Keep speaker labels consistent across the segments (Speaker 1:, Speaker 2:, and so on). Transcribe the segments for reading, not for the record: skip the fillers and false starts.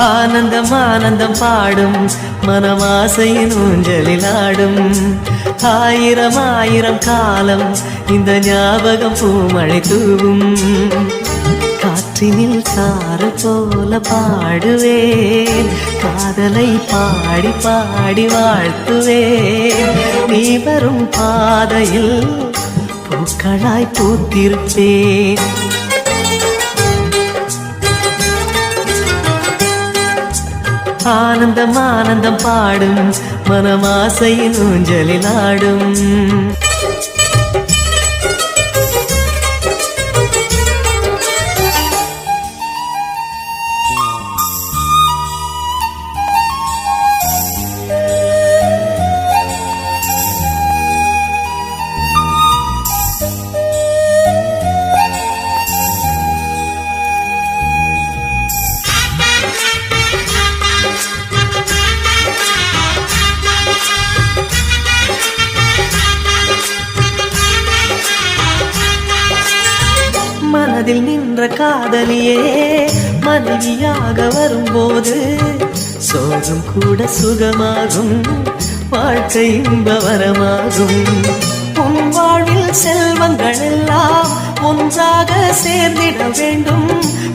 Speaker 1: ஆனந்தம் ஆனந்தம் பாடும் மனமாசையின் ஊஞ்சலில் ஆடும் ஆயிரம் ஆயிரம் காலம் இந்த ஞாபகம் பூமழை தூவும் காற்றினில் சாறு போல பாடுவேன் காதலை பாடி பாடி வாழ்த்துவேன் நீ வரும் பாதையில் பூக்களாய் பூத்திருப்பேன் ஆனந்தம் ஆனந்தம் பாடும் மனமாசையின் ஊஞ்சலில் ஆடும் மனதில் நின்ற காதலியே மனைவியாக வரும்போது சோகம் கூட சுகமாகும் வாழ்க்கை இன்பவரமாகும் உன் வாழ்வில் செல்வங்கள் எல்லாம் ஒன்றாக சேர்ந்திட வேண்டும்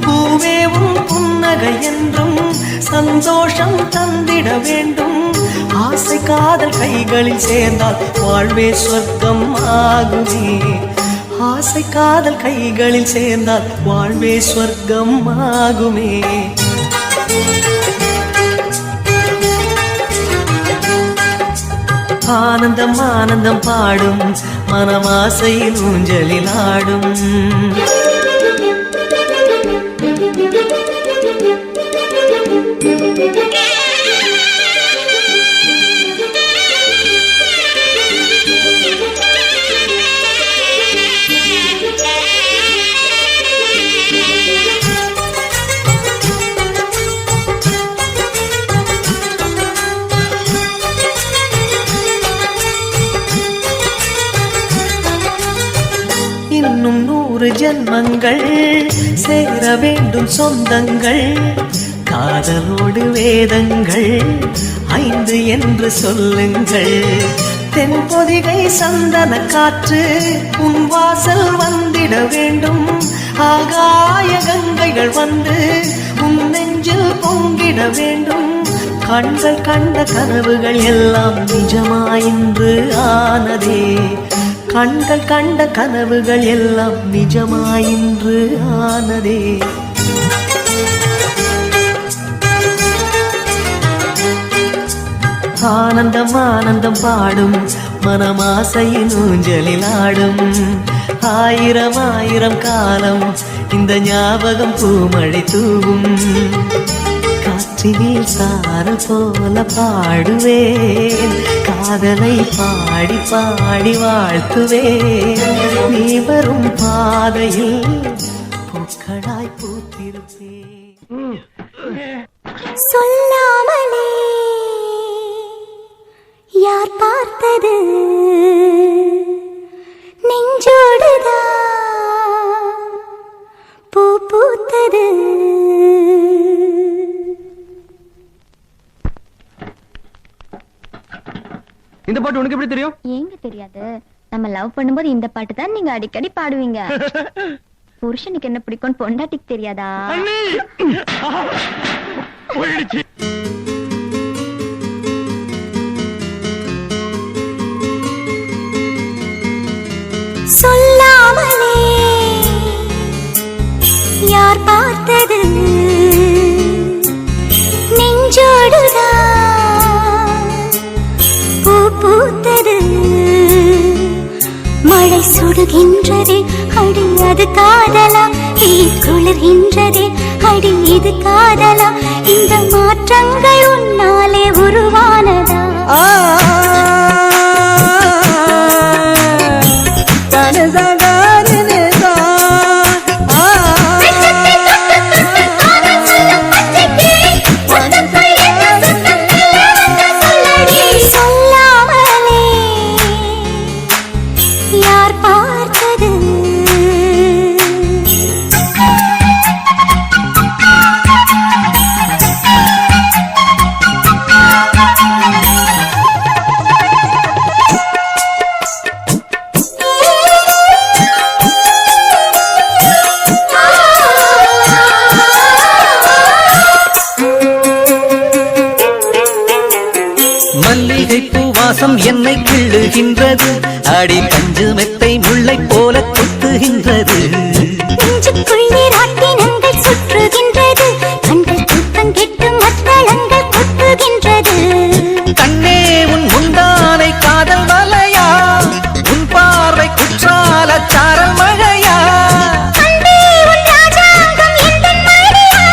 Speaker 1: பூவே உன் புன்னகை என்றும் சந்தோஷம் தந்திட வேண்டும் ஆசை காதல் கைகளில் சேர்ந்தால் வாழ்வே சொர்க்கம் ஆகுமே ஆசை காதல் கைகளில் சேர்ந்தால் வாழ்வே சொர்க்கம் ஆகுமே ஆனந்தம் ஆனந்தம் பாடும் மனமாசையில் ஊஞ்சலில் ஆடும் இன்னும் 100 ஜென்மங்கள் சேர வேண்டும் சொந்தங்கள் காதலோடு வேதங்கள் 5 என்று சொல்லுங்கள் தென்பொதிகை சந்தன காற்று உன் வாசல் வந்திட வேண்டும் ஆகாய கங்கைகள் வந்து உன் நெஞ்சில் பொங்கிட வேண்டும் கண்கள் கண்ட கனவுகள் எல்லாம் நிஜமாயின்று ஆனதே கண்கள் கண்ட கனவுகள் எல்லாம் நிஜமாயின்று ஆனதே ஆனந்தம் ஆனந்தம் பாடும் மனமாசையின் ஊஞ்சலில் ஆடும் ஆயிரம் ஆயிரம் காலம் இந்த ஞாபகம் பூமழை தூவும் காற்றினில் சாறு போல பாடுவேன் காதலை பாடி பாடி வாழ்த்துவேன் நீ வரும் பாதையில் பூக்களாய் பூத்திருப்பேன்
Speaker 2: சொல்லாமலே யார் பார்த்தது நெஞ்சோடுதான் பூ பூத்தது
Speaker 3: இந்த பாட்டு உனக்கு எப்படி தெரியும்?
Speaker 4: ஏங்க தெரியாது? நம்ம லவ் பண்ணும்போது இந்த பாட்டு தான் நீங்க அடிக்கடி பாடுவீங்க. புருஷனுக்கு என்ன பிடிக்கும் பொண்டாட்டிக்கு தெரியாதா?
Speaker 2: சொல்லாமலே யார் பார்த்தது நெஞ்சோடுதான் பூ பூத்தது மழை சுடுகின்றதே அடி அது காதலா குளிர்கின்றதே அடி இது காதலா இந்த மாற்றங்கள் உன்னாலே உருவானதா
Speaker 1: வாசம் என்னை கிள்ளுகின்றது, அடி பஞ்சு மெத்தை முல்லை போல கொத்துகின்றது.
Speaker 2: நெஞ்சுக்குள்ளே ராட்டினங்கள் சுற்றுகின்றது, கண்கள் தூக்கம் கெட்டு மத்தளங்கள் கொட்டுகின்றது.
Speaker 1: கண்ணே உன் முந்தானை காதல் வலையா, உன் பார்வை குற்றால சாரல் மழையா.
Speaker 2: அன்பே உன் ராஜாங்கம் எந்தன் மடியா,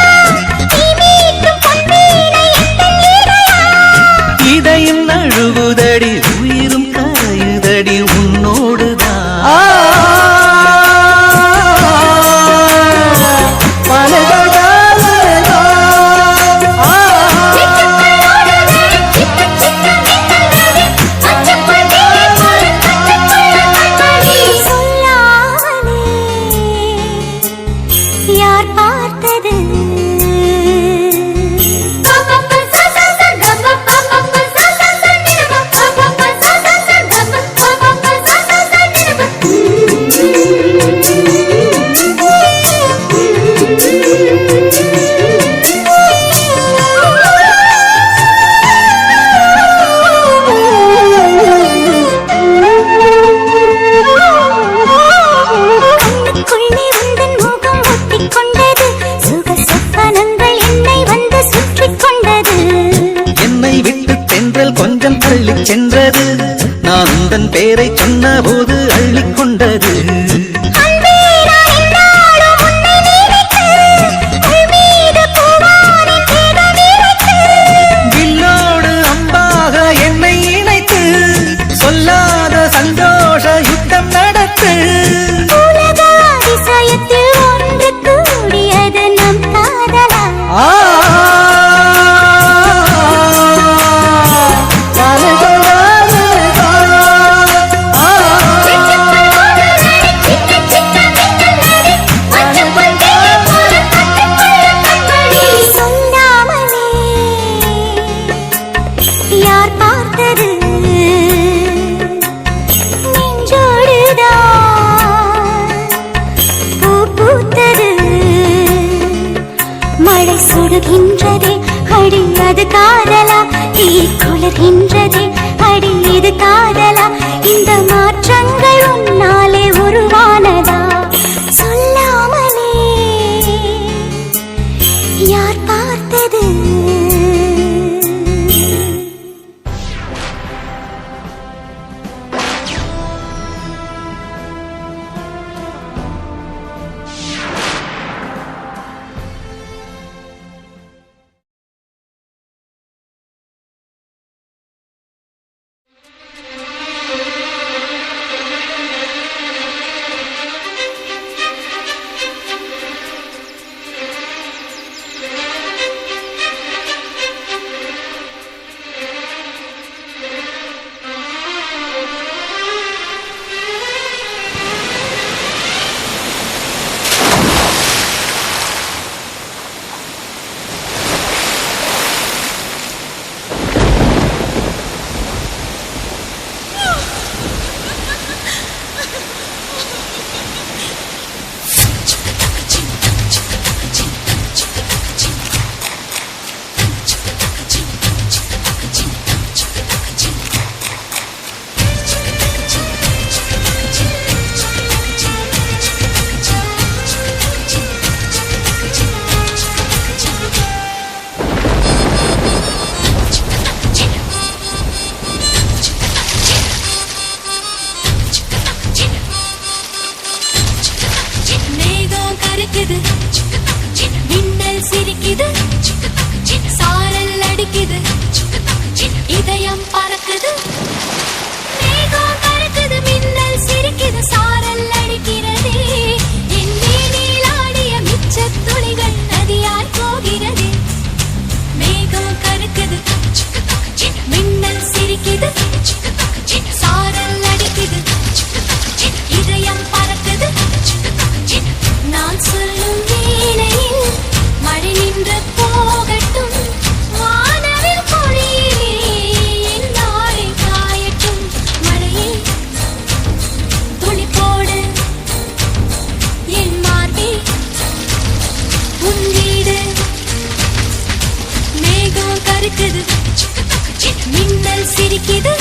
Speaker 2: நீ மீட்டும் பொன்வீணை எந்தன் இதயா.
Speaker 1: இதயம் நழுவுதடி, உயிரும் கரையுதடி உன்னோடுதான்.
Speaker 2: யார் பார்த்தது
Speaker 1: கொஞ்சம் தள்ளி சென்றது, நான் உந்தன் பேரை சொன்ன போது அள்ளிக்கொண்டது. வில்லோடு அம்பாக என்னை இணைத்து, சொல்லாத சந்தோஷ யுத்தம் நடத்து.
Speaker 2: உலக அதிசயத்தில் ஒன்று கூடியது நம் காதலா. யார் பார்த்தது நெஞ்சோடுதான் பூ பூத்தது. மழை சுடுகின்றதே அடி அது காதலா, தீ குளிர்கின்றதே அடி இது காதலா. இந்த மாற்றங்கள் உன்னாலே உருவானதா, சொல்லாமலே யார் பார்த்தது. மின்னல் சிரிக்குது, சாரல் அடிக்குது, இதயம் பறக்குது. மேகம் பறக்குது, மின்னல் சிரிக்குது, சாரல் அடிக்கிறது. என் மேனில் ஆடிய மிச்சத் துளிகள் நதியாய் போகிறது. மேகம் கருக்குது, மின்னல் சிரிக்குது, சாரல் அடிக்குது, இதயம் பறக்குது. நான் சொல்லும் வேளையில் மழை நின்று போகட்டும், வானவில் பொழியிலே என் நாளை காயட்டும். மழையே துளி போடு என் மார்பே உன் வீடு. மேகம் கருக்குது, மின்னல் சிரிக்குது,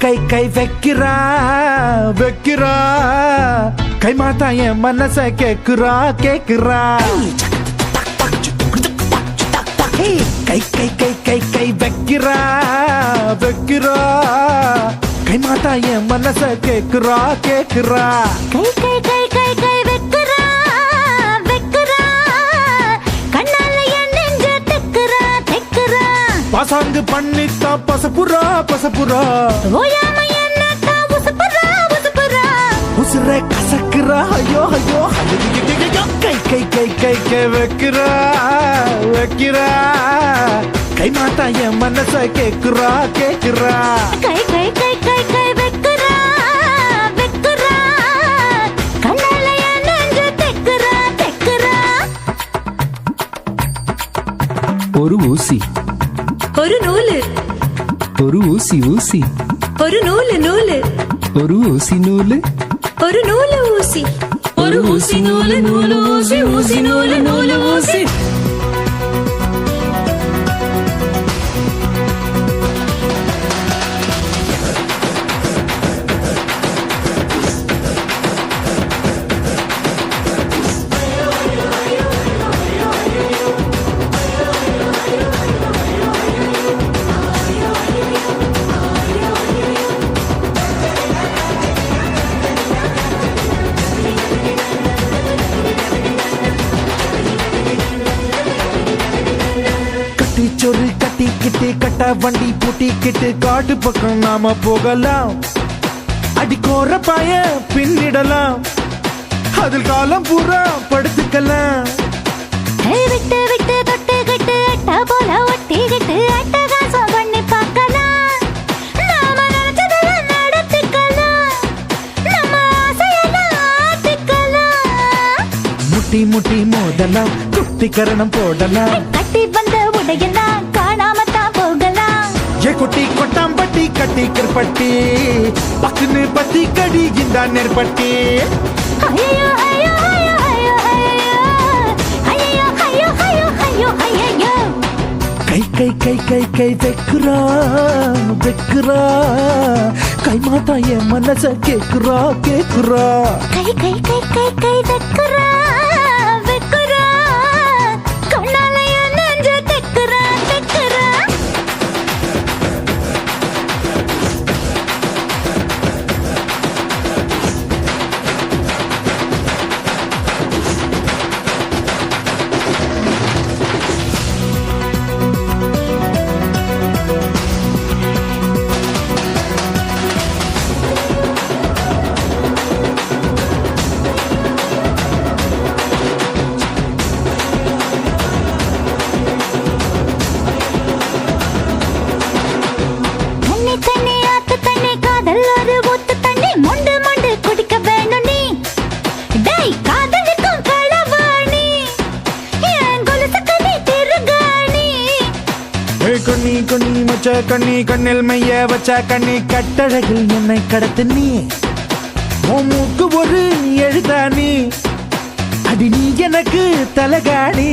Speaker 5: கை வைக்கிறா வைக்கிறா கை மாத்தா என் மனச கேக்குறா கேக்குறா கை வைக்கிறா வைக்கிறா கை மாத்தா என் மனச கேக்குறா கேக்குறா
Speaker 2: கை வெக்குறா வெக்குறா கண்ணால என் நெஞ்ச தெக்குறா தெக்குறா
Speaker 5: பாசாங்கு பண்ணித்தான் பசப்புறா பசப்புறா
Speaker 2: ஓயாம என்னத்தா உசுப்புறா உசுப்புறா
Speaker 5: உசுர கசக்குறா ஐயோ ஐயோ கை வைக்கிறா வைக்கிறா கை மாத்தா என் மனச கேக்குறா கேக்குறா
Speaker 2: கை வெக்குறா வெக்குறா கண்ணால என் நெஞ்ச தெக்குறா தெக்குறா
Speaker 6: ஒரு ஊசி
Speaker 2: ஒரு நூலு
Speaker 6: ஒரு ஊசி ஊசி
Speaker 2: ஒரு நூலு நூலு
Speaker 6: ஒரு ஊசி நூலு
Speaker 2: ஒரு நூலு ஊசி ஒரு ஊசி நூலு நூலு ஊசி ஊசி நூலு நூலு ஊசி
Speaker 5: சொரு கட்டிக்கிட்டு கட்ட வண்டி பூட்டிக்கிட்டு காட்டு பக்கம் நாம போகலாம் அடிக்கோர பாய பின்னிடலாம் அதில் காலம் பூரா படுத்துக்கலாம்
Speaker 2: விட்டு விட்டு தொட்டுக்கிட்டு அட்டா போல ஒட்டிக்கிட்டு அட்டகாசம் பண்ணி பார்க்கலாம் நாம நினைச்சதெல்லாம் நடத்திக்கலாம் நம்ம ஆசையெல்லாம் ஆத்திக்கலாம்
Speaker 5: முட்டி முட்டி மோதலாம் குட்டிக்கரணம் போடலாம்
Speaker 2: கட்டி வந்த உடையெல்லாம் காணாமத்தான் போகலாம்
Speaker 5: ஏ குட்டி கொட்டாம்பட்டி கட்டி கிருப்பட்டி பக்குன்னு பத்தி கடி இந்த நெற்பட்டி
Speaker 2: ஐயோ ஐயோ ஐயோ ஐயோ ஐயோ ஐயோ ஐயோ ஐயோ ஐயோ ஐயோ
Speaker 5: கை வைக்கிறா வைக்கிறா கை மாத்தா என் மனச கேக்குறா கேக்குறா
Speaker 2: கை வெக்குறா வெக்குறா கண்ணால என் நெஞ்ச தெக்குறா தெக்குறா தண்ணி ஆத்து தண்ணி காதல் ஒரு ஊத்து தண்ணி மொண்டு மொண்டு குடிக்க வேணும் நீ டேய் காதலுக்கும் களவாணி என் கொலுசு கண்ணி திருகாணி
Speaker 5: கண்ணி கண்ணி மச்ச கண்ணி கண்ணில் மைய வச்ச கண்ணி கட்டழகில் என்னை கடத்து நீ உன் மூக்கு ஒரு எழுதானி அடி நீ எனக்கு தலகாணி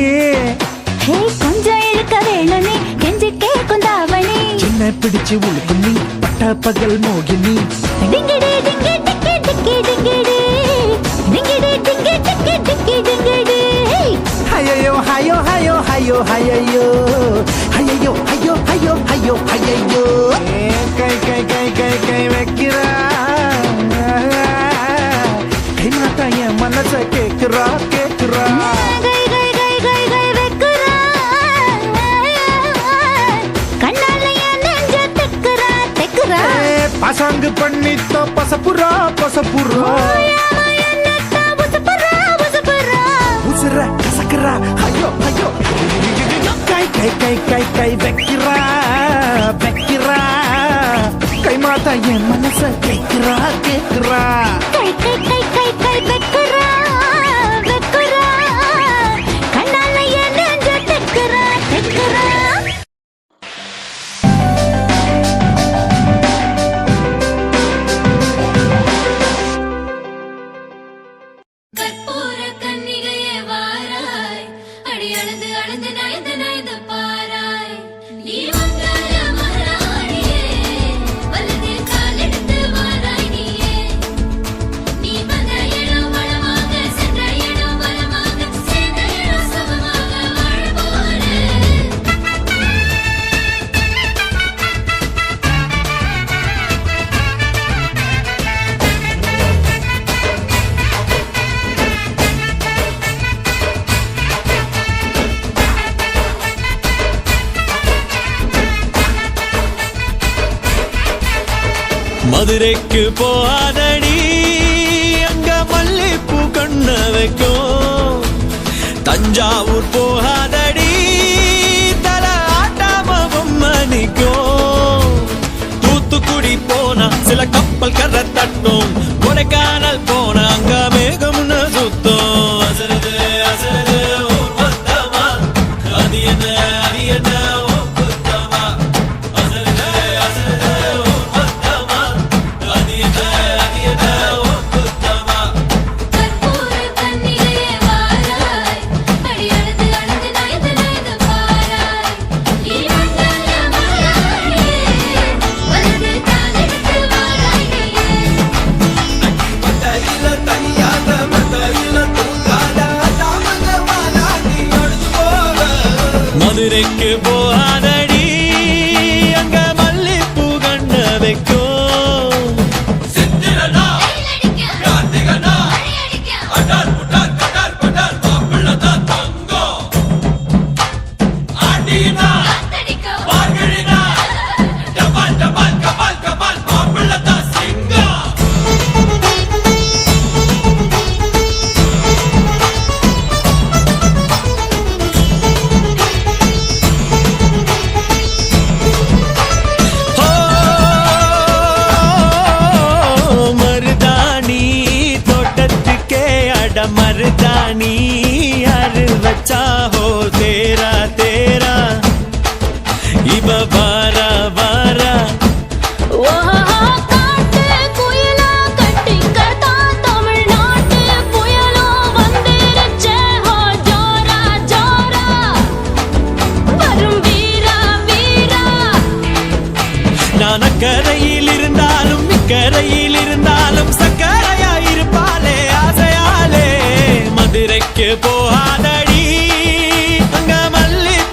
Speaker 2: ஹே கொஞ்சம் இழுக்க வேணும் நீ கெஞ்சி கேக்கும் தாவணி
Speaker 5: சின்ன பிடிச்சு உழுக்கு நீ பட்ட பகல் மோகினி
Speaker 2: டிங்கிடி டிங்கி டிக்கி டிக்கி டிங்கிடி டிங்கிடி டிங்கி டிக்கி டிக்கி டிங்கிடி
Speaker 5: ஹையோ ஹையோ ஹையோ ஹையோ ஹையோ ஹையோ ஹையோ ஹையோ ஹையோ ஹையோ கை வைக்கிறா கை மாத்தா என் மனச கேக்குறா கேக்குறா
Speaker 2: கை வெக்குறா கண்ணால என் நெஞ்ச தெக்குறா தெக்குறா
Speaker 5: பசங்கு பண்ணித்தோ பசப்புறா பசப்புறா
Speaker 2: ஓயாம என்னத்தா உசுப்புறா உசுப்புறா
Speaker 5: உசுர கசக்குறா ஐயோ ஐயோ கை வைக்கிறா வைக்கிறா கை மாத்தா என் மனச கேக்குறா கேக்குறா
Speaker 2: கை வெக்குறா வெக்குறா கண்ணால என் நெஞ்ச தெக்குறா தெக்குறா கற்பூர கன்னிகையே வாராய் அடி அளந்து அளந்து நயந்து நயந்து பாராய் நீ வந்தாய மகாராணியே வலதில்
Speaker 7: மதுரைக்கு போகாதடி அங்க மல்லிப்பூ கண்ண வைக்கும். தஞ்சாவூர் போகாதடி தல ஆட்டாம பொம்மணிக்கும். தூத்துக்குடி போனா சில கப்பல் கரை தட்டும். கொடைக்கானல் போனா அங்க மேகம்னு சுத்தும். அசருது அசருது ஊர் மொத்தமா, அது என்ன அது என்ன ஊர் மொத்தமா. அசருது அசருது ஊர் மொத்தமா, அது என்ன அது என்ன ஊர் மொத்தமா.
Speaker 2: கற்பூர கண்ணிலே வாராய், அடி அழுது அழுது நயந்து நயந்து பாராய். இவண்டல்ல மாறாயே, வலது காலெடுத்து வாராய் நீயே.
Speaker 7: மத்தையில தனியாத மத்தையில தூங்காத தாமங்க மாலா நீ அழுது போக. மதுரைக்கு போகாதடி அங்க மல்லிப்பூ கண்ண வைக்கும். சித்திரனா கார்த்திகனா அடார் புடார் கடார் படார் மாப்பிள்ளதான் தங்கம். ஆண்டினா பார்கழினா டபால் டபால் கபால் கபால் மாப்பிள்ளதான் சிங்கம். மருதாணி தோட்டத்துக்கே அட மருதாணி யாரு வச்சா ஹோ தேரா தேரா. இவ வாரா வாரா
Speaker 2: ஓஹோ காட்டு குயிலா கட்டிக்கதா தமிழ்நாட்டு புயலோ வந்திருச்சே ஹோ ஜோரா ஜோரா. வரும் வீரா வீரா.
Speaker 7: நான் அக்கரையில் இருந்தாலும் இக்கரையில் இருந்தாலும் சக்கரையா இருப்பாளே ஆசையாலே. மதுரைக்கு போகாதடி அங்க மல்லிப்பூ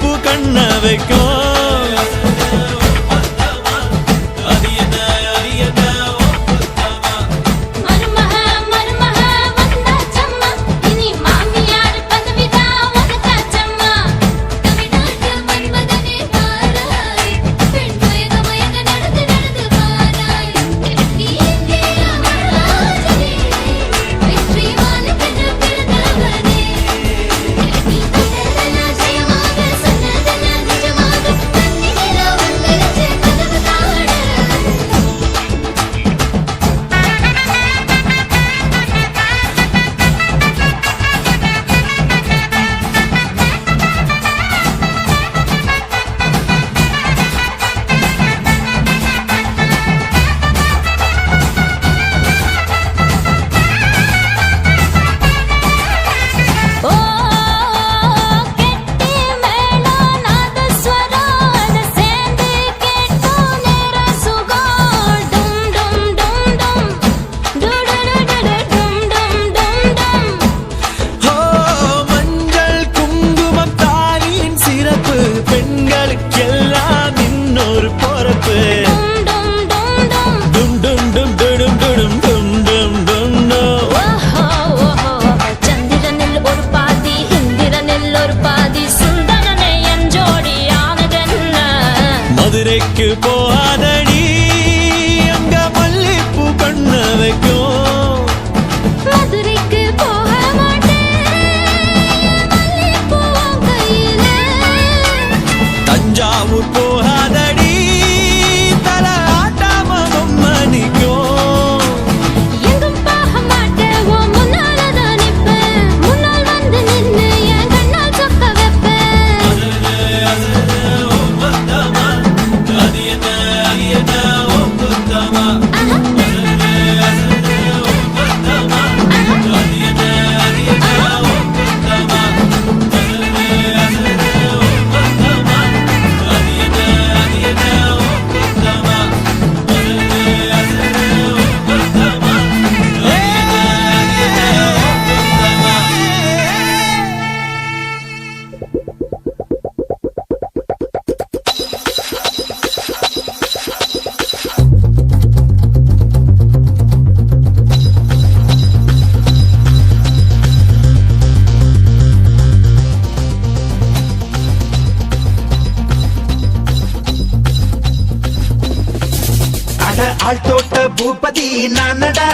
Speaker 5: ஆள் தோட்ட பூபதி நானடா,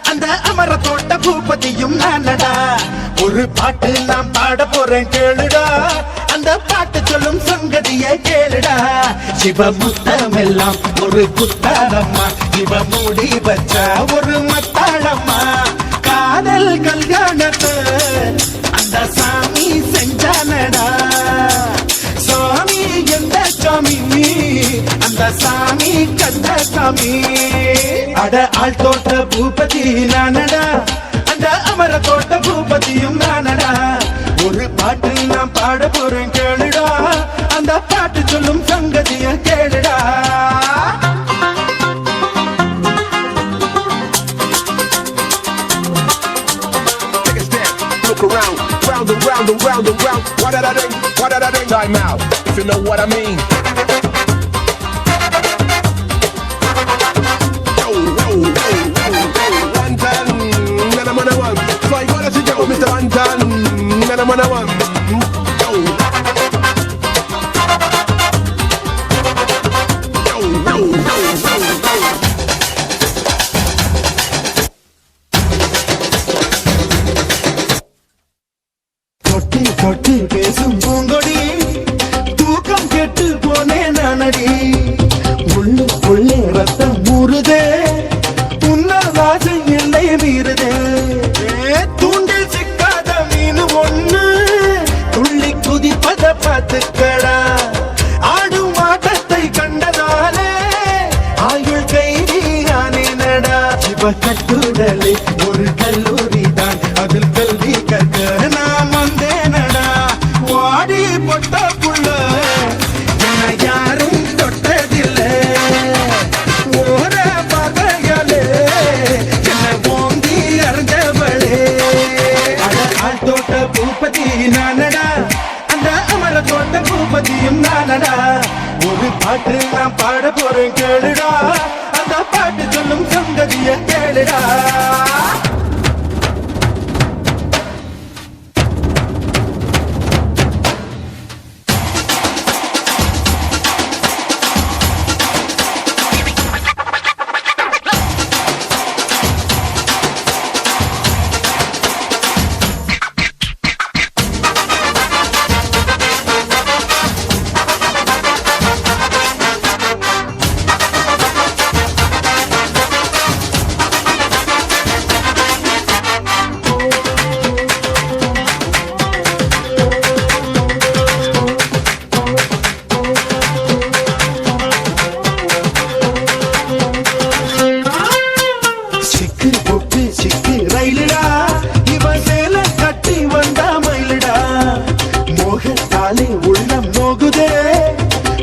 Speaker 5: அந்த அமர தோட்ட பூபதியும் நானடா. ஒரு பாட்டு நான் பாட போறேன் கேளுடா, அந்த பாட்டு சொல்லும் சங்கதியை கேளுடா. சிவமுத்தமெல்லாம் ஒரு குத்தாரம்மா, இவ மூடி வச்ச ஒரு மத்தாளம்மா. காதல் கல்யாணத்தை அந்த சாமி செஞ்சானடா. சாமி எந்த சாமி, அந்த சாமி கந்த சாமி. அட ஆள் தோட்ட பூபதி நானடா, அந்த அமர தோட்ட பூபதியும் நானடா. ஒரு பாட்டு நான் பாட போறேன் கேளுடா, அந்த பாட்டு சொல்லும் சங்கதிய கேளுடா.
Speaker 8: Look around, round and round and round and round. What did I do? What did I do? Time out, if you know what I mean. Yo, yo, yo, yo, yo. One time, then I'm on a one. So I gotta see you, Mr. One time, then I'm on a one. Yo. Yo, yo, yo, yo, yo.
Speaker 5: தொட்டு தொட்டு பேசும் பூங்கொடி, தூக்கம் கெட்டு போனேன் நானடி. உள்ளுக்குள்ளே ரத்தம் ஊறுதே, உன்னால் வாசை எல்லை மீறுதே. தூண்டில் சிக்காத மீன் ஒண்ணு துள்ளி குதிப்பத பார்த்துக்கடா. ஆடும் ஆட்டத்தை கண்டதாலே ஆயுள் கைதி ஆனேனடா. இவ கட்டுடலே ஒரு கல்லூரி தான், அதில் கல்வி கற்க நான் வந்தேனடா. வாடி பொட்ட புள்ள என்னை யாரும் தொட்டதில்லை. ஓர பகையாலே என்னை ஓங்கி அறிஞ்சவளே. ஆள் தோட்ட பூபதி நானடா, அந்த அமர தோட்ட பூபதியும் நானடா. ஒரு பாட்டு நான் பாட போறேன் கேளுடா, அந்த பாட்டு சொல்லும் சங்கதிய கேளுடா. சிக்கு பொட்டு சிக்கு ரயிலுடா, இவன் சேல கட்டி வந்தா மயிலுடா. மோகத்தாலே உள்ளம் நோகுதே,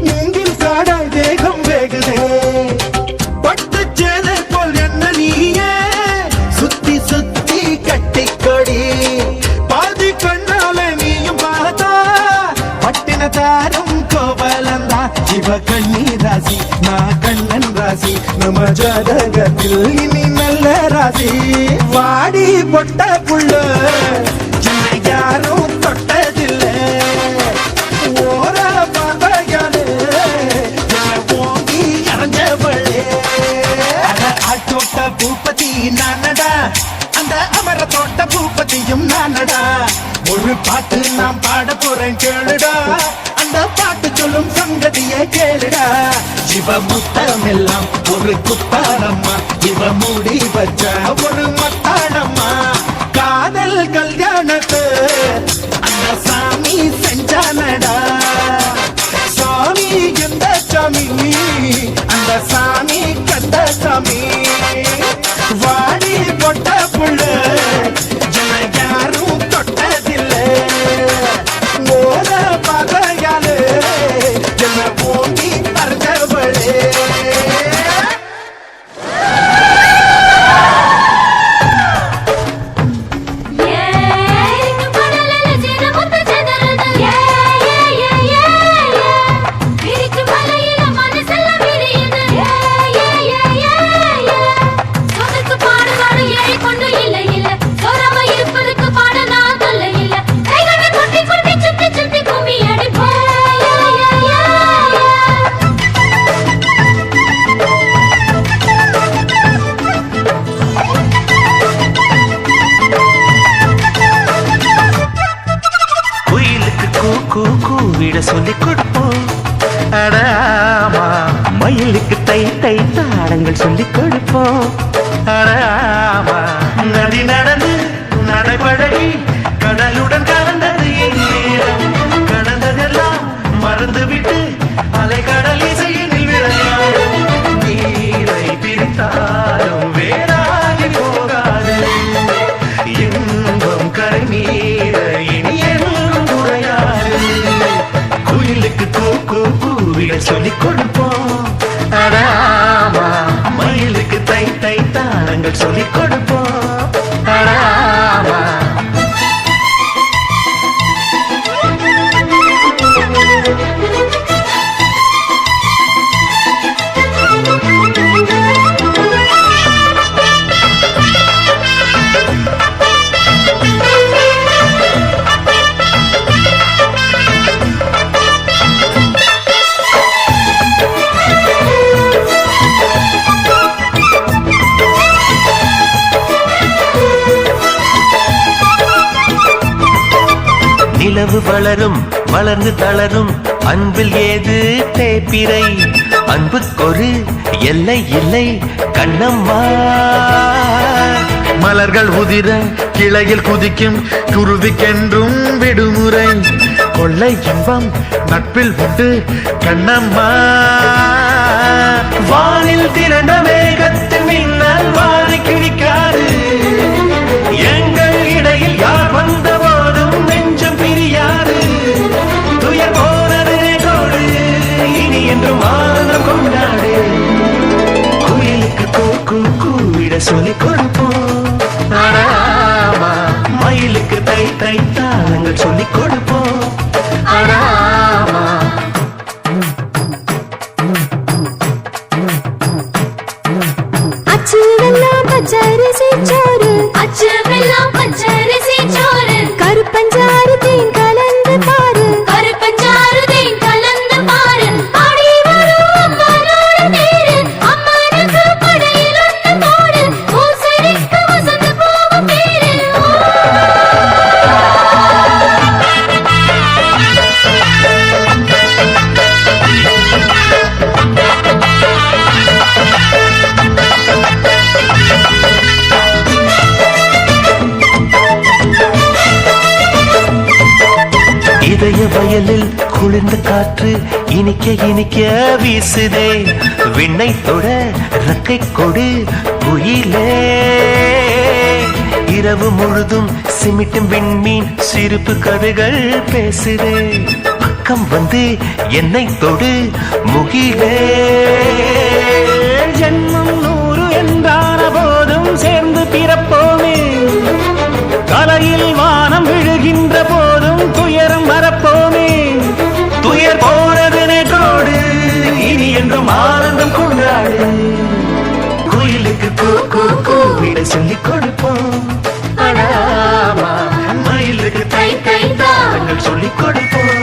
Speaker 5: மூங்கில் காடாய் தேகம் வேகுதே. பட்டு சேலை போல் என்ன நீயே சுத்தி சுத்தி கட்டிக்கொடி. பாதி கண்ணால நீயும் பார்த்தா பட்டின தாரும் கோவலந்தா. இவ கண்ணி ராசி, நான் கண்ணன் ராசி, நம்ம ஜாதகத்தில் இனி நல்ல ராசி. வாடி பொட்ட புள்ள என்னை யாரும் தொட்டதில்லை. ஓர பகையாலே என்னை ஓங்கி அறிஞ்சவளே. ஆள் தோட்ட பூபதி நானடா, அந்த அமர தோட்ட பூபதியும் நானடா. ஒரு பாட்டு நான் பாட போறேன் கேளுடா, அந்த பாட்டு சொல்லும் சங்கதியை கேளுடா. சிவமுத்தமெல்லாம் ஒரு குத்தாரம்மா, இவ மூடி வச்ச ஒரு மத்தாளம்மா. காதல் கல்யாணத்தை அந்த சாமி செஞ்சானடா. சாமி எந்த சாமி, அந்த சாமி கந்த சாமி. வாடி பொட்ட புள்ள என்னை யாரும் தொட்டதில்லை. ஓர பகையாலே என்னை ஓங்கி அறிஞ்சவளே. சொல்லிக் கொடுப்போம். அட ஆமா, நதி நடந்து நடைபழகி கடலுடன் கலந்தது என் நேரம். கடந்ததெல்லாம் மறந்துவிட்டு அலைக்கடல் இசையினில் விளையாடும். நீரை பிரித்தாலும் வேறாகி போகாது இன்பம் கரை மீற இனி என்றும் குறையாது. குயிலுக்கு கூக்கு கூவிட சொல்லிக் கொடுப்போம். அட ஆமா, மயிலுக்கு தை தை தாளங்கள் சொல்லிக் கொடுப்போம். அட ஆமா. நிலவு வளரும் வளர்ந்து தளரும் அன்பில் ஏது தேப்பிரை. அன்புக்கொரு எல்லை இல்லை கண்ணம்மா. மலர்கள் உதிர கிளையில் குதிக்கும் குருவிக்கென்றும் விடுமுறை. கொள்ளை இன்பம் நட்பில் உண்டு கண்ணம்மா. வானில் திரண்ட மேகத்தின் மின்னல் வாரி கிழிக்காது. எங்கள் இடையில் யார் வந்த போதும் நெஞ்சம் பிரியாது. துயர் போனது கோடு இனி என்றும் ஆனந்தம் கொண்டாடு. குயிலுக்கு கூக்கு கூவிட சொல்லிக் கொடுப்போம். ஆமா, மயிலுக்கு தை தை தாளங்கள் சொல்லிக் கொடுப்போம். ஆமா.
Speaker 2: அச்சு வெல்லம் பச்சரிசி சோறு, அச்சு வெல்லம் பச்சரிசி சோறு. கருப்பஞ்சாறு தேன் கலந்து பாரு, கருப்பஞ்சாறு தேன் கலந்து பாரு. ஆடி வரும் அம்மனோட தேரு, அம்மனுக்கு படையில் ஒன்று போடு. பூசணிக்கு வசந்து போகும் பேரு.
Speaker 5: இதய வயலில் குளிர்ந்த காற்று இனிக்க இனிக்க வீசுதே. விண்ணை தொட ரக்கை கொடு குயிலே. இரவு முழுதும் சிமிட்டும் விண்மீன் சிரிப்பு கதைகள் பேசுதே. பக்கம் வந்து என்னை தொடு முகிலே. ஜென்மம் 100 என்றான போதும் சேர்ந்து பிறப்போமே. கலையில் வானம் விழுகின்ற போதும் துயரம் மறப்போமே. துயர் போனது நேற்றோடு இனி என்றும் ஆனந்தம் கொண்டாடு. குயிலுக்கு கூக்கு கூவிட சொல்லிக் கொடுப்போம். ஆமா, மயிலுக்கு தை தை தாளங்கள் சொல்லிக் கொடுப்போம்.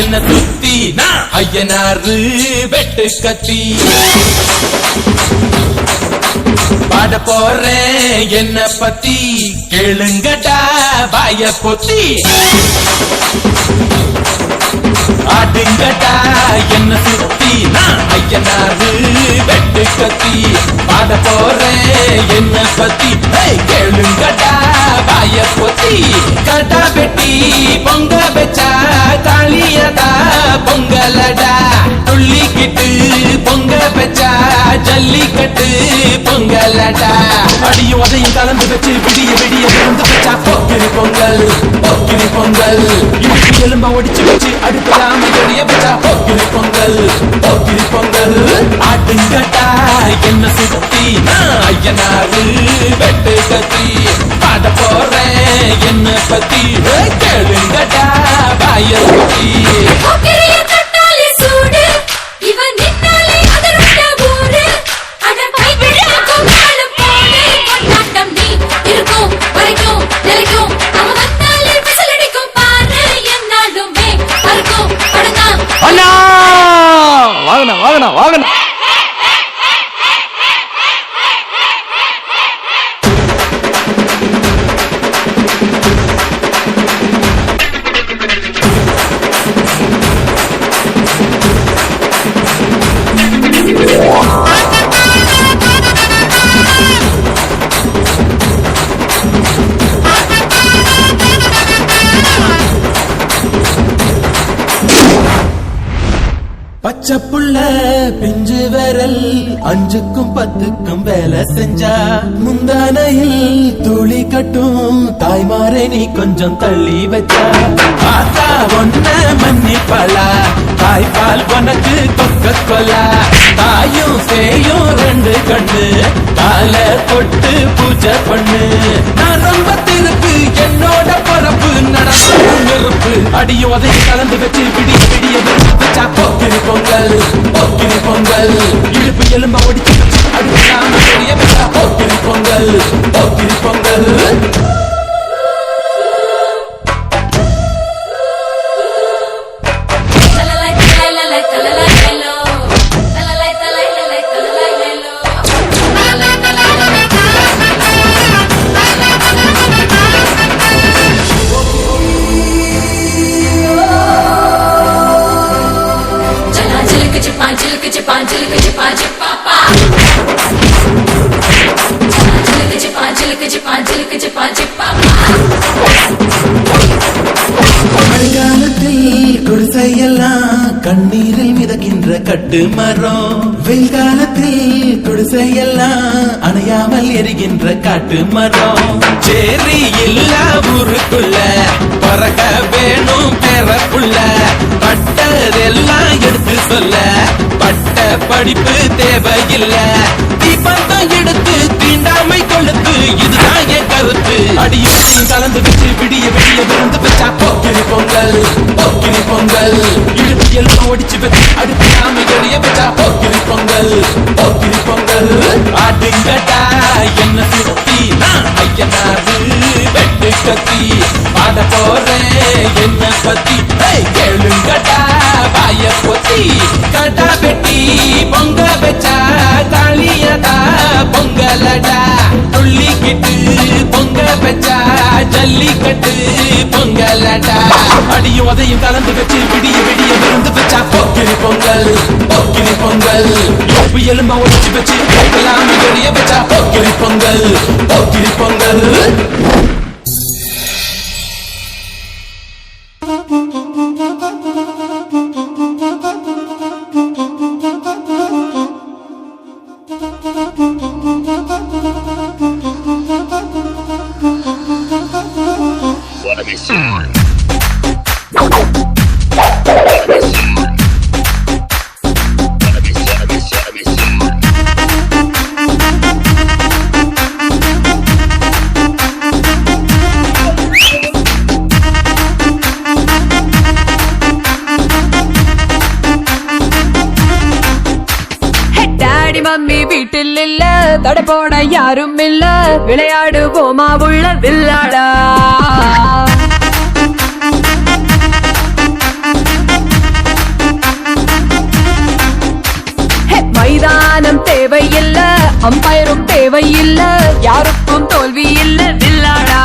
Speaker 7: என்ன சுத்தி நான் ஐயனாரு வெட்டு கத்தி பாட போறேன் என்ன பத்தி கேளுங்கடா பாய பொத்தி. ஆடுங்கடா என்ன சுத்தி நான் ஐயனாரு வெட்டு கத்தி பாட போறேன் என்ன பத்தி கேளுங்கடா பாய பொத்தி. கடா பெட்டி பொங்க வச்சா தாலியதா பொங்கலடா. துள்ளிக்கிட்டு பொங்க வச்சா ஜல்லிக்கட்டு பொங்கலடா. அடியும் அதையும் கலந்து வச்சு விடிய விடிய விழுந்து வச்சா போக்கிரி பொங்கல் போக்கிரி பொங்கல். இடுப்பு எலும்ப ஒடிச்சு வச்சு அடுப்பலாம எரிய வச்சா போக்கிரி பொங்கல் போக்கிரி பொங்கல். ஆட்டுங்கட்டா என்ன சுத்தி நான் ஐயனாரு வெட்டு கத்தி பாட போறேன் என்ன பத்தி கேளுங்கடா பாய பத்தி.
Speaker 2: சூடு இவன் நின்னாலே அதனோட ஊரு. அட பை பிடிக்கும்
Speaker 7: புள்ள பிஞ்சு விரல் 5க்கும் 10க்கும் வேலை செஞ்சா முந்தானையில் துளி கட்டும் தாய்மாரை நீ கொஞ்சம் தள்ளி வச்சா ஆத்தா ஒன்ன மன்னிப்பலா தாய்பால் உனக்கு கொக்க கொலா தாயும் சேயும் 2 கண்ணு கால தொட்டு பூஜை பண்ணு நான் ரொம்ப திருப்பு என்னோட பரப்பு நடப்பு நெருப்பு அடியோதை கலந்து வச்சு பிடிய பிடிய வச்சா போக்கிரி பொங்கல் இடுப்பு எலும்ப ஒடிச்சு வச்சு அடுக்காம பெரிய வச்சா போக்கிரி பொங்கல் மழைக்காலத்தில் குடிசையெல்லாம் கண்ணீரில் மிதக்கின்ற கட்டு மரம் வெயில் காலத்தில் குடிசையெல்லாம் அணையாமல் எரிகின்ற காட்டு மரம் சேரி இல்லா ஊருக்குள்ள பறக்க வேணும் பெறப்புள்ள பட்டதெல்லாம் எடுத்து சொல்ல பட்ட படிப்பு தேவையில்ல தீபந்தம் எடுத்து தீண்டாமை கொளுத்து இதுதான் என் கருத்து அடியோடையும் கலந்து வச்சு விடிய விருந்து வச்சா போக்கிரி பொங்கல் இடுப்பு எல்லாம் ஒடிச்சு வச்சு அடுக்காம எறிய வச்சா போக்கிரி பொங்கல் ஆட்டுங்கட்டா என்ன சுத்தி நான் ஐயனாரு வெட்டு கத்தி பாட போறேன் என்ன பத்தி கேளுங்கட்டா பாய பொத்தி கடா வெட்டி பொங்க வச்சா காளியடா பொங்கலடா துள்ளிக்கிட்டு பொங்க வச்சா ஜல்லிக்கட்டு பொங்கலடா அடியும் உதையும் கலந்து வச்சு விடிய விருந்து வச்சா போக்கிரி பொங்கல் இடுப்பு எலும்ப ஒடிச்சு வச்சு எல்லாம் எறிய வச்சா போக்கிரி பொங்கல்
Speaker 9: மம்மி வீட்டில் இல்ல தடை போட யாரும் இல்ல விளையாடுவோமா உள்ள வில்லாடா மைதானம் தேவையில்ல அம்பயரும் தேவையில்ல யாருக்கும் தோல்வி இல்ல வில்லாடா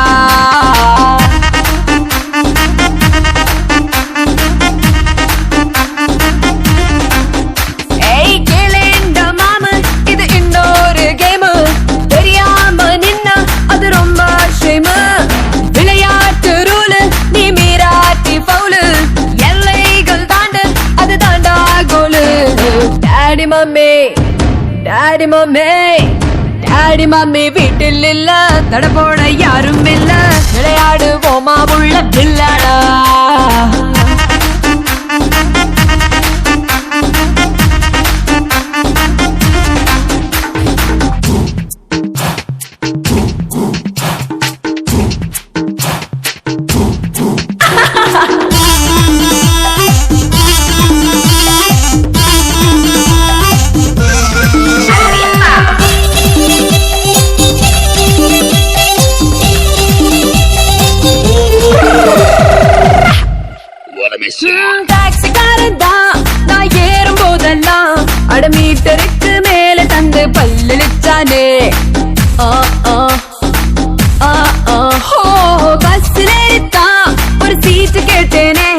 Speaker 9: விளையாட்டு ரூல் நீ மீராட்டி பவுலு எல்லைகள் தாண்டு அது தாண்டா கோலு டாடி மம்மி வீட்டில் இல்ல தடை போட யாரும் இல்ல விளையாடுவோமா உள்ள வில்லாடா டாக்ஸிக்காரன் தான் நான் ஏறும் போதெல்லாம் அடமீட்டருக்கு மேல தந்து பல்லிச்சானே பஸ்ல ஏறித்தான் ஒரு சீட்டு கேட்டேனே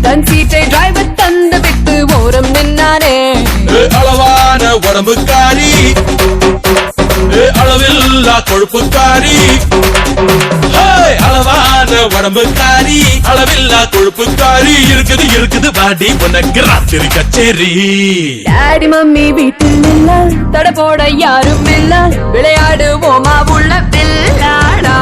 Speaker 9: தன் சீட்டை டிரைவர் தந்து விட்டு ஓரம் நின்னானே
Speaker 7: அளவான உடம்புக்காரி அளவில்லா கொழுப்புக்காரி அளவான உடம்புக்காரி அளவில்லா கொழுப்புக்காரி இருக்குது இருக்குது வாடி உனக்கு ராத்திரி கச்சேரி
Speaker 9: டாடி மம்மி வீட்டில் இல்ல தட போட யாரும் இல்ல விளையாடுவோமா உள்ள பில்லாடா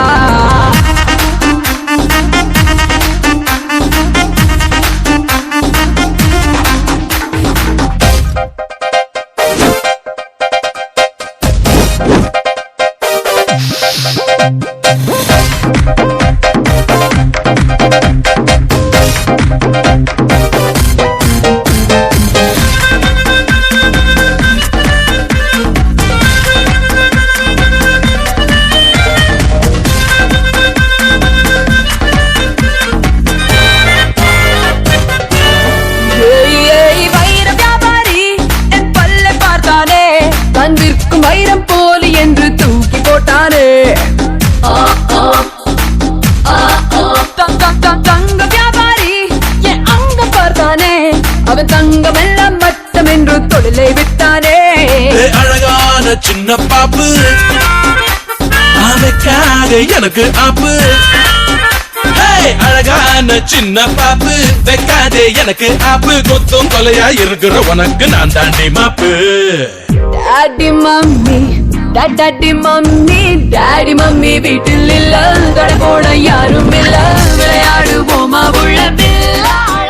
Speaker 9: விற்கும் வைரம் போலி என்று தூக்கி போட்டானே தங்க வியாபாரி என் அங்க பார்த்தானே அவன் தங்கம் எல்லாம் மட்டம் என்று தொழிலை விட்டானே
Speaker 7: அழகான சின்ன பாப்பு அவக்காக எனக்கு ஆப்பு அழகான சின்ன பாப்பு வைக்காதே எனக்கு ஆப்பு கொத்தும் கொலையா இருக்கிற உனக்கு நான் தாண்டி மாப்பு
Speaker 9: daddy mummy daddy mummy daddy mummy வீட்டில் இல்ல தட போட யாரும் இல்ல விளையாடுவோமா உள்ள பில்லாடா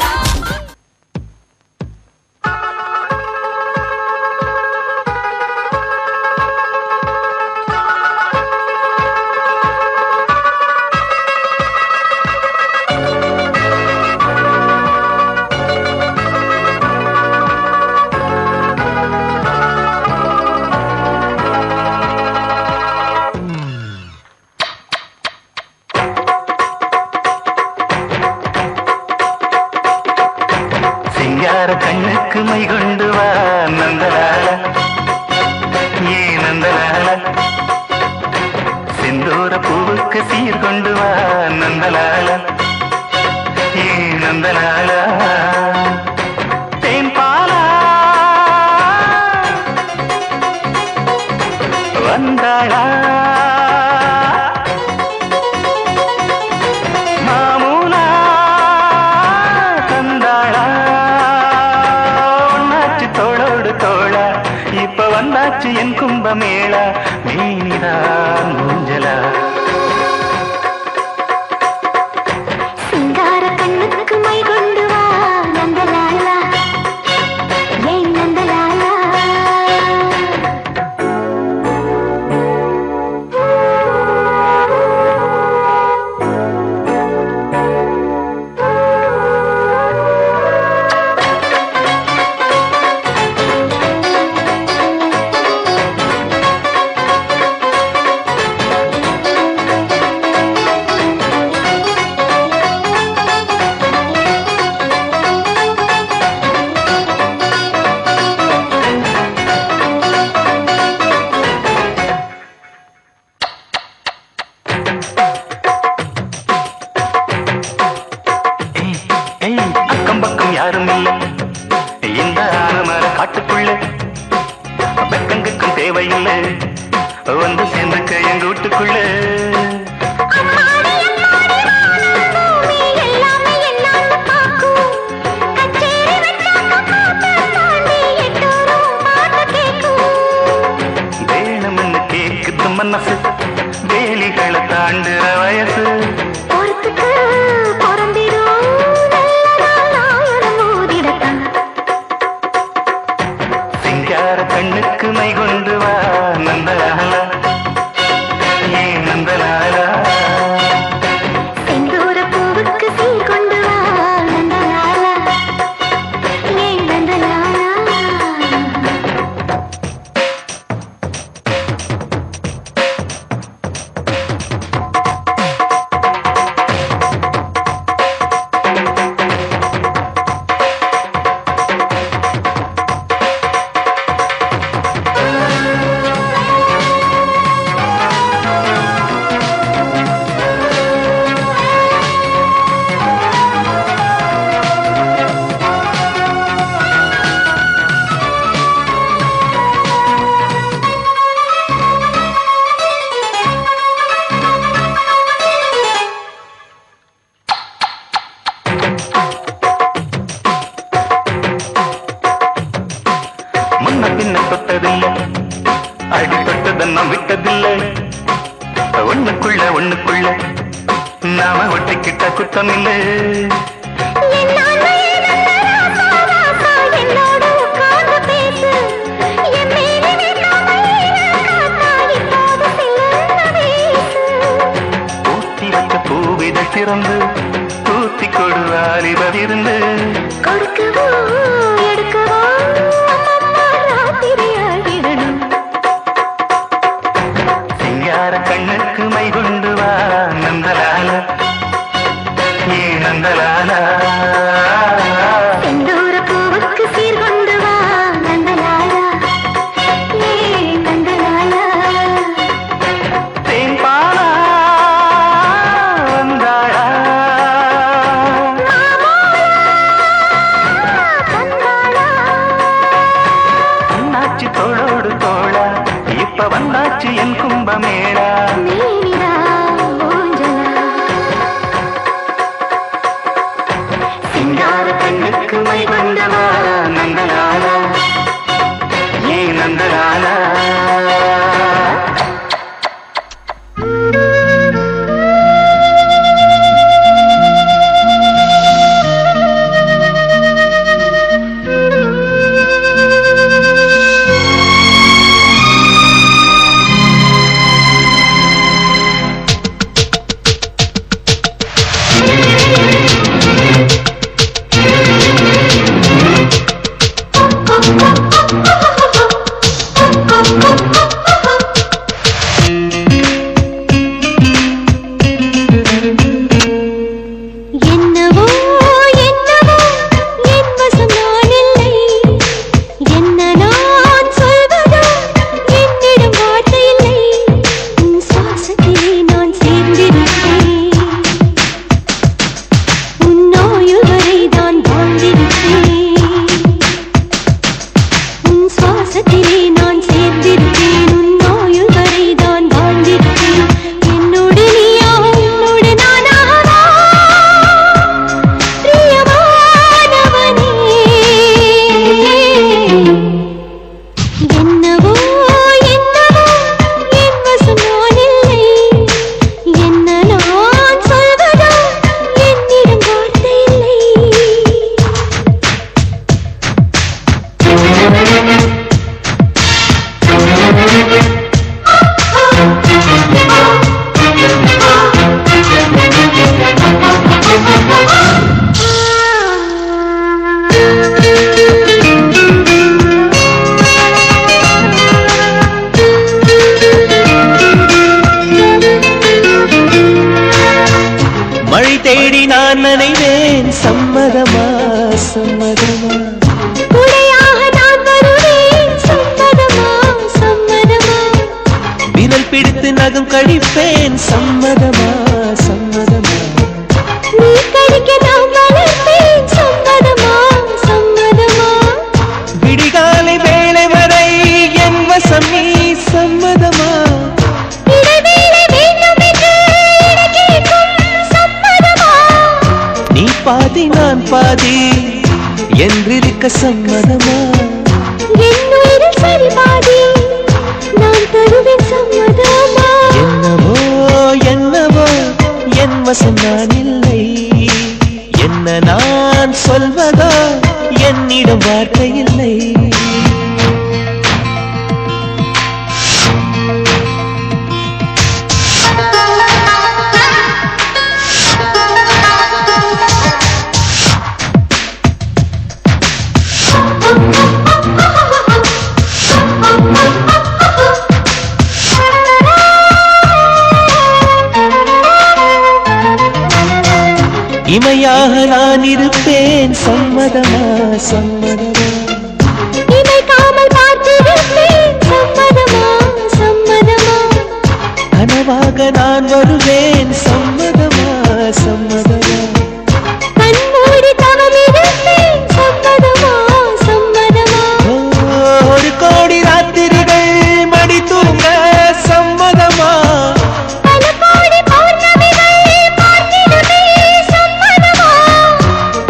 Speaker 1: கண்ணுக்கு மை கொண்டு வா நந்தலால ஏ நந்தலால செந்தூர பூவுக்கு சீர் கொண்டு வா நந்தலால ஏ நந்தலால தேன்பாலா வந்தாளா வந்தாச்சு என் கும்பமேளா நீனிதான் ஊஞ்சலா
Speaker 2: சிங்கார கண்ணுக்கு மை கொண்டு வா நந்தலாலா ஏன் நந்தலாலா
Speaker 1: ஒண்ணுக்குள்ள நாம ஒட்டிக்கிட்ட குத்தம் இல்லை. ஊத்தி வச்ச பூவிதழ் திறந்து ஊத்தி கொடு வாலிபதிருந்து
Speaker 2: கொடுக்கவோ எடுக்கவோ ராத்திரியாகிடணும்.
Speaker 1: சிங்கார கண்ணுக்கு மை கொண்டு வா நந்தலால ஏ நந்தலால.
Speaker 2: செந்தூர பூவுக்கு சீர் கொண்டு வா நந்தலாலா ஏ நந்தலாலா.
Speaker 1: தேன்பாலா வந்தாளா அண்ணாச்சி தோளோடு தோளா இப்ப வந்தாச்சு என் கும்பமேளா.
Speaker 2: மேனிடா ஊஞ்சலா
Speaker 1: சிங்கார கண்ணுக்கு மை கொண்டு வா நந்தலாலா ஏ நந்தலாலா.
Speaker 2: என்னவோ என்னவோ என் வசம் நான் இல்லை. என்ன நான் சொல்வதோ என்னிடம் வார்த்தை இல்லை. உன் சுவாசத்திலே நான் சேர்ந்திருப்பேன். உன் ஆயுள் வரை தான் வாழ்ந்திருப்பேன். உன் சுவாசத்திலே நான் சேர்ந்திருப்பேன். உன் ஆயுள் வரை தான் வாழ்ந்திருப்பேன். என்னோடு நீயா உன்னோடு நானாவா பிரியமானவனே. என்னவோ என்னவோ என் வசம் நான் இல்லை. என்ன நான் சொல்வதோ என்னிடம் வார்த்தை இல்லை.
Speaker 1: மழை தேடி நான் நனைவேன் சம்மதமா சம்மதமா.
Speaker 2: குடையாக நான் வருவேன் சம்மதமா சம்மதமா.
Speaker 1: விரல் பிடித்து நகம் கழிப்பேன் சம்மதமா சம்மதமா.
Speaker 2: நீ கடிக்க நான் வளர்ப்பேன் சம்மதமா சம்மதமா.
Speaker 1: விடிகாலை வேளை வரை என் வசம் நீ சம்மதமா.
Speaker 2: இடைவேளை வேண்டும் என்று கேட்கும் சம்மதமா.
Speaker 1: நீ பாதி நான் பாதி என்றிருக்க சம்மதமா.
Speaker 2: என் உயிரில் சரி பாதி நான் தருவேன் சம்மதமா.
Speaker 1: என்னவோ என்னவோ என் வசம் நான் இல்லை. என்ன நான் சொல்வதோ என்னிடம் வார்த்தை இல்லை. இமையாக நான் இருப்பேன் சம்மதமா சம்மதமா.
Speaker 2: இமைக்காமல் பார்த்திருப்பேன் சம்மதமா சம்மதமா.
Speaker 1: கனவாக நான் வருவேன் சம்மதமா சம்மதமா.
Speaker 2: கண்மூடி தவமிருப்பேன் சம்மதமா சம்மதமா.
Speaker 1: ஒரு கோடி ராத்திரிகள் மடி தூங்க சம்மதமா.
Speaker 2: பல கோடி பௌர்ணமிகள் பார்த்திடுமே சம்மதமா.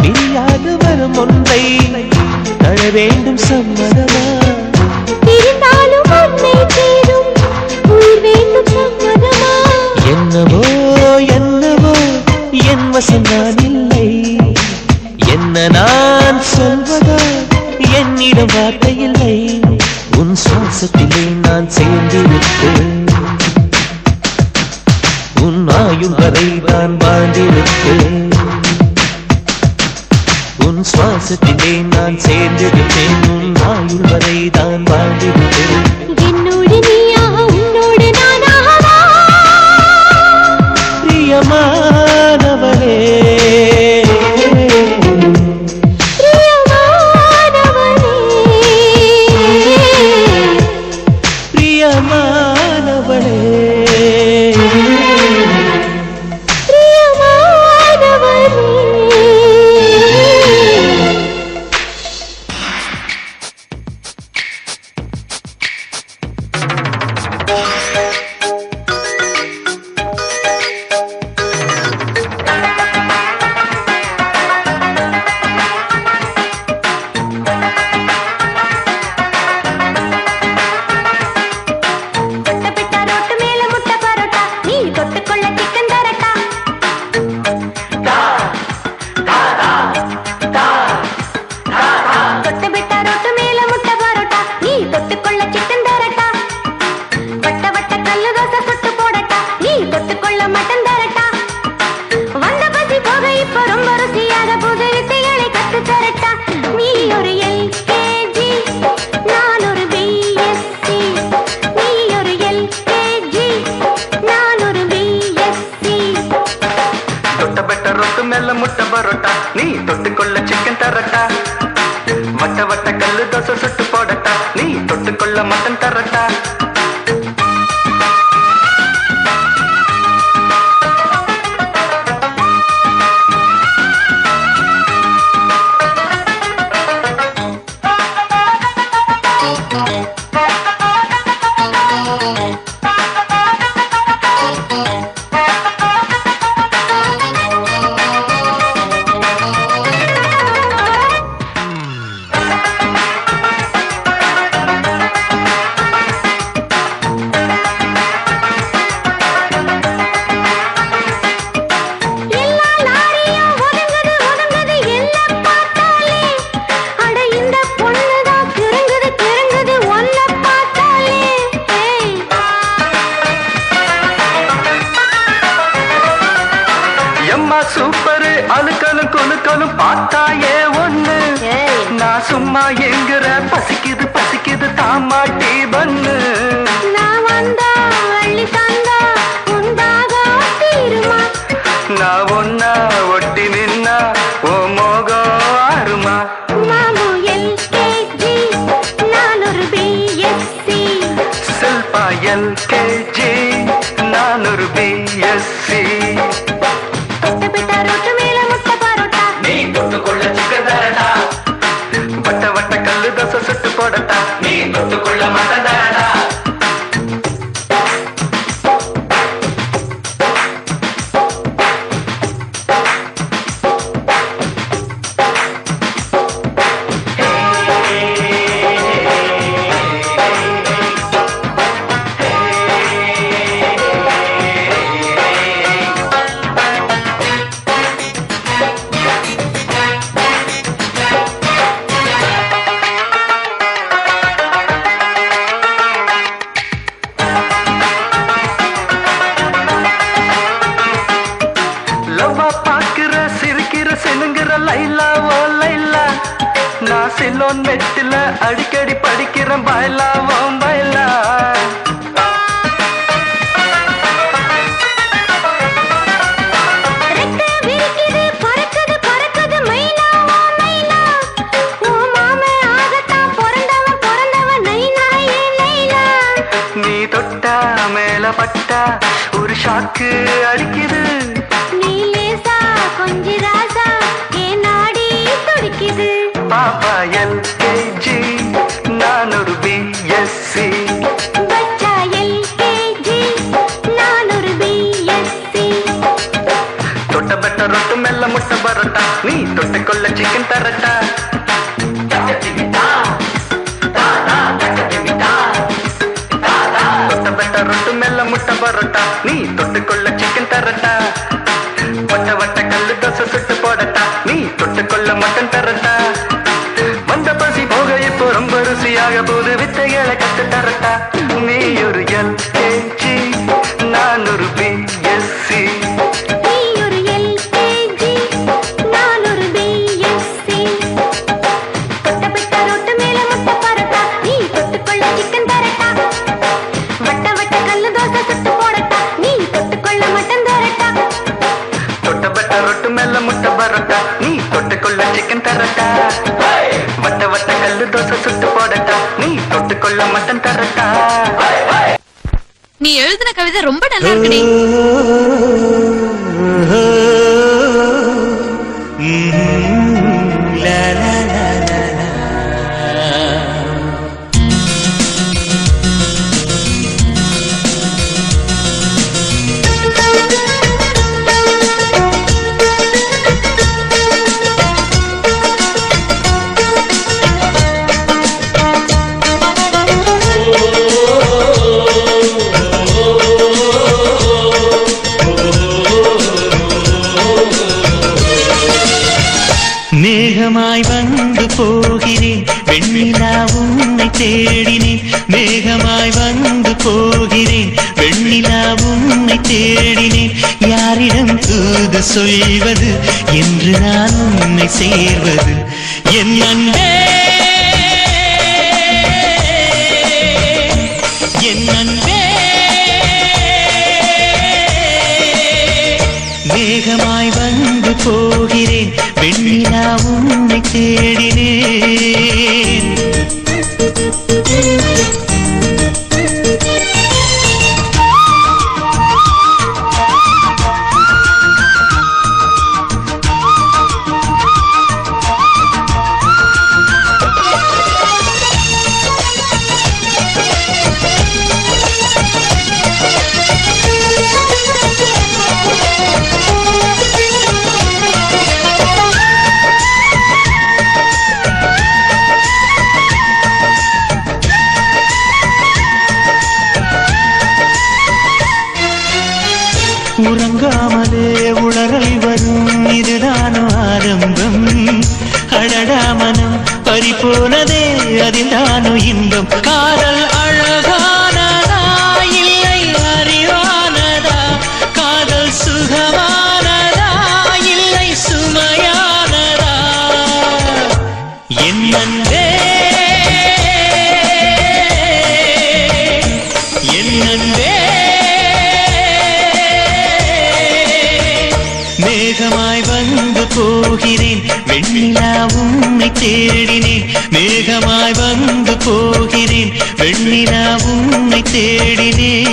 Speaker 1: பிரியாது வரும் ஒன்றை தழ வேண்டும் சம்மதமா.
Speaker 2: பிரிந்தாலும் உன்னை சேரும் உயிர் வேண்டும் சம்மதமா.
Speaker 1: என்னவோ வசம் நான் இல்லை. என்ன நான் சொல்வதோ என்னிடம் வார்த்தை இல்லை. உன் சுவாசத்திலே நான் சேர்ந்திருப்பேன். உன் ஆயுள் வரை நான் வாழ்ந்திருப்பேன். உன் சுவாசத்திலே நான் சேர்ந்திருப்பேன். உன் ஆயுள் வரை தான் வாழ்ந்திருப்பேன்.
Speaker 2: என்னோடு நீயாக உன்னோடு நானாகவா
Speaker 1: பிரியமானவளே பிரியமானவளே
Speaker 3: முட்டை பரோட்டா நீ தொட்டுக்கொள்ள சிக்கன் தரட்டா. வட்ட வட்ட கல்லு தோசை சுட்டு போடட்டா. நீ தொட்டுக்கொள்ள மட்டன் தரட்டா. சூப்பரு அழுக்கலும் குலுக்கலும் பார்த்தாயே ஒண்ணு. நான் சும்மா எங்குற பசிக்குது பசிக்குது தாமாட்டி பண்ணு. நான் வந்தா வள்ளி தந்தா உண்டாக தீருமா. நான் ஒன்னா ஒட்டி நின்னா ஓ மோகம் ஆறுமா. மாமு LKG நான் ஒரு BSc. சில்பா LKG நான் ஒரு BSc. வட்ட வட்ட கல்லு தோசை சுட்டு போடட்டா. நீ தொட்டுக்கொள்ள மட்டன் தரடா. லைலா ஓ லைலா நான் சிலோன் மெட்டில அடிக்கடி படிக்கிறேன் பாய்லா ஓ பாய்லா. நீ தொட்டா மேல பட்டா ஒரு ஷாக்கு அடிக்குது. நீ லேசா கொஞ்சி ராசா ஏன் நாடி துடிக்குது. பாப்பா LKG நான் ஒரு BSc. பச்சா LKG நான் ஒரு BSc. தொட்ட பெட்ட ரொட்டு மெல்ல முட்டை பரோட்டா. நீ தொட்டுக்கொள்ள சிக்கன் தரட்டா. ரொட்டு மெல்ல முட்டை பரோட்டா. நீ தொட்டுக்கொள்ள சிக்கன் தரட்டா. வட்ட வட்ட கல்லு தோசை சுட்டு போடட்டா நீ தொட்டுக்கொள்ள மட்டன் தரட்டா வந்த பசி போக இப்போ ரொம்ப ருசியாக போது வித்தைகளை கத்து தரட்டா நீ ஒரு LKG நான் ஒரு BSc
Speaker 2: நீ ஒரு LKG நான் ஒரு BSc தொட்டபெட்ட ரோட்டு மேல முட்டை பரட்டா நீ தொட்டுக்கொள்ள சிக்கன் தரட்டா வட்ட வட்ட கல்லு தோசை சுட்டு போடட்டா நீ தொட்டுக்கொள்ள மட்டன் தரட்டா
Speaker 3: தொட்டபெட்ட ரொட்டு மேல முட்டை பரோட்டா நீ தொட்டுக்கொள்ள சிக்கன் தரட்டா வட்ட வட்ட கல்லு தோசை சுட்டு போடட்டா நீ தொட்டுக்கொள்ள மட்டன் தரட்டா
Speaker 9: நீ எழுதின கவிதை ரொம்ப நல்லா இருக்குடி.
Speaker 1: மேகமாய் வந்து போகிறேன் வெண்ணிலா உன்னை தேடினேன் மேகமாய் வந்து போகிறேன் வெண்ணிலா உன்னை தேடினேன் யாரிடம் தூது சொல்வது என்று நான் உன்னை சேர்வது என் அன்பே என் அன்பே மேகமாய் வந்து போகிறேன் வெண்ணிலா உன்னை தேடினேன் உறங்காமலே உளறல் வரும் இதுதானோ ஆரம்பம் அடடா மனம் பறிபோனதே அதில்தானோ இன்பம் காதல் அழகானதா இல்லை அறிவானதா காதல் சுகமானதா இல்லை சுமையானதா என் அன்பே என் அன்பே மேகமாய் வந்து போகிறேன் வெண்ணிலா உன்னை தேடினேன் மேகமாய் வந்து போகிறேன் வெண்ணிலா உன்னை தேடினேன்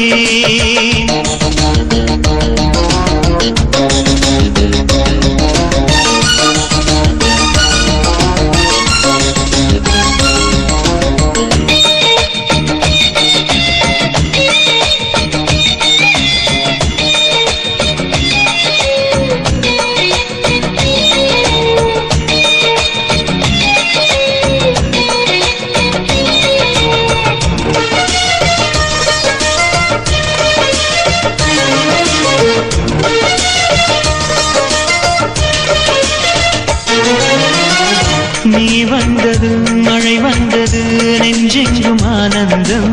Speaker 1: நீ வந்தது மழை வந்தது நெஞ்செங்கும் ஆனந்தம்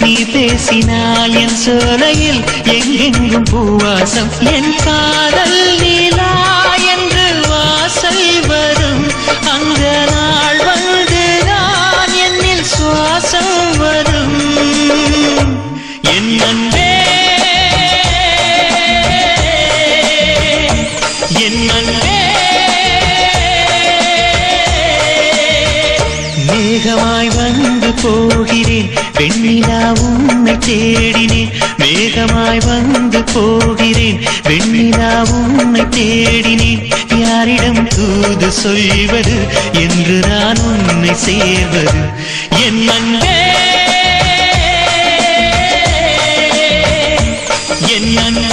Speaker 1: நீ பேசினால் என் சோலையில் எங்கெங்கும் பூவாசம் என் காதல் நீலா என்று வாசல் வரும் அந்த நாள் வந்துதான் என்னில் சுவாசம் வரும் என் அன்பே என் அன்பே மேகமாய் வந்து போகிறேன் வெண்ணிலா உன்னை தேடினேன் மேகமாய் வந்து போகிறேன் வெண்ணிலா உன்னை தேடினேன் யாரிடம் தூது சொல்வது என்று நான் உன்னை சேர்வது என் அன்பே என் அன்பே